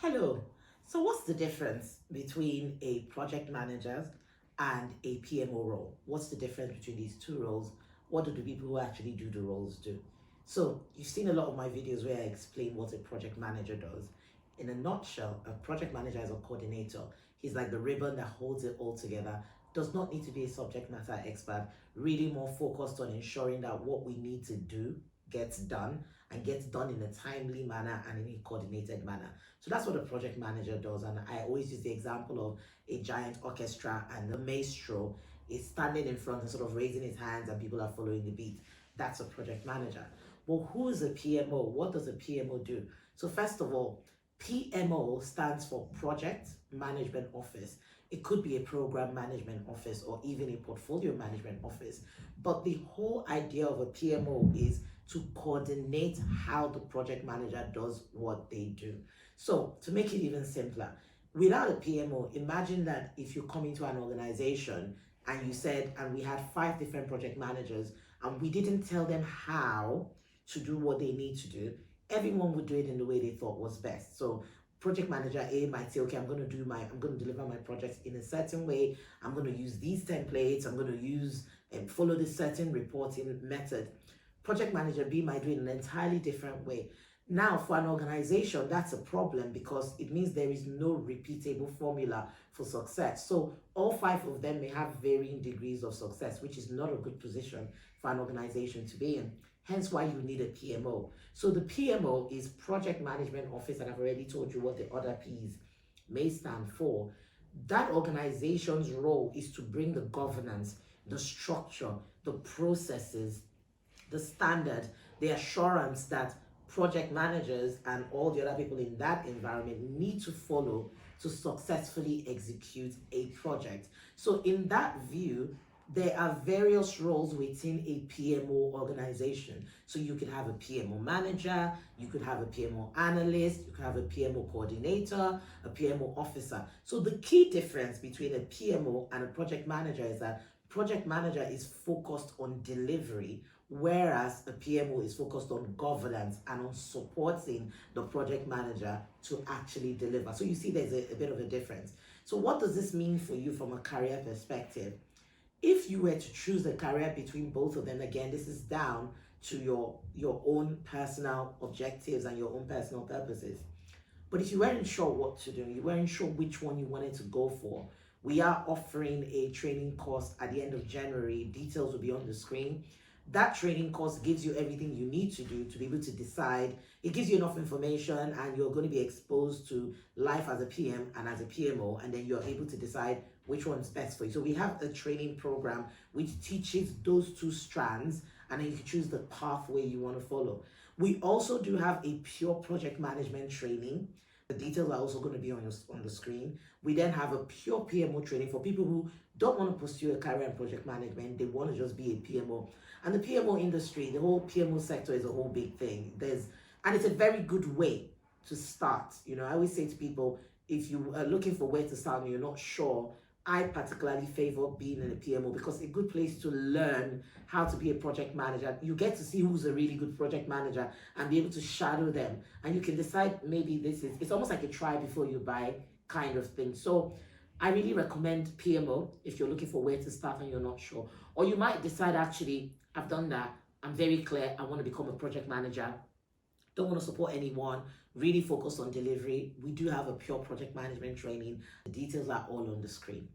Hello. So what's the difference between a project manager and a PMO role? What's the difference between these two roles? What do the people who actually do the roles do? So you've seen a lot of my videos where I explain what a project manager does. In a nutshell, a project manager is a coordinator. He's like the ribbon that holds it all together. Does not need to be a subject matter expert, really more focused on ensuring that what we need to do gets done and gets done in a timely manner and in a coordinated manner. So that's what a project manager does. And I always use the example of a giant orchestra and the maestro is standing in front and sort of raising his hands and people are following the beat. That's a project manager. Well, who is a PMO? What does a PMO do? So first of all, PMO stands for Project Management Office. It could be a program management office or even a portfolio management office. But the whole idea of a PMO is to coordinate how the project manager does what they do. So to make it even simpler, without a PMO, imagine that if you come into an organization and you said, and we had 5 different project managers and we didn't tell them how to do what they need to do, everyone would do it in the way they thought was best. So project manager A might say, okay, I'm going to deliver my projects in a certain way. I'm going to use these templates. I'm going to use and follow this certain reporting method. Project manager B might do it in an entirely different way. Now, for an organization, that's a problem because it means there is no repeatable formula for success. So all 5 of them may have varying degrees of success, which is not a good position for an organization to be in. Hence why you need a PMO. So the PMO is Project Management Office, and I've already told you what the other P's may stand for. That organization's role is to bring the governance, the structure, the processes, the standard, the assurance that project managers and all the other people in that environment need to follow to successfully execute a project. So in that view, there are various roles within a PMO organization. So you could have a PMO manager, you could have a PMO analyst, you could have a PMO coordinator, a PMO officer. So the key difference between a PMO and a project manager is that project manager is focused on delivery, whereas a PMO is focused on governance and on supporting the project manager to actually deliver. So you see there's a bit of a difference. So what does this mean for you from a career perspective? If you were to choose a career between both of them, again, this is down to your own personal objectives and your own personal purposes. But if you weren't sure what to do, you weren't sure which one you wanted to go for, we are offering a training course at the end of January. Details will be on the screen. That training course gives you everything you need to do to be able to decide. It gives you enough information and you're going to be exposed to life as a PM and as a PMO, and then you're able to decide which one's best for you. So we have a training program which teaches those 2 strands, and then you can choose the pathway you want to follow. We also do have a pure project management training. The details are also going to be on the screen. We then have a pure PMO training for people who don't want to pursue a career in project management. They want to just be a PMO. And the PMO industry, the whole PMO sector is a whole big thing. And it's a very good way to start. I always say to people, if you are looking for where to start and you're not sure, I particularly favor being in a PMO because it's a good place to learn how to be a project manager. You get to see who's a really good project manager and be able to shadow them. And you can decide maybe it's almost like a try before you buy kind of thing. So I really recommend PMO if you're looking for where to start and you're not sure. Or you might decide, actually, I've done that. I'm very clear. I want to become a project manager. Don't want to support anyone, really focus on delivery. We do have a pure project management training. The details are all on the screen.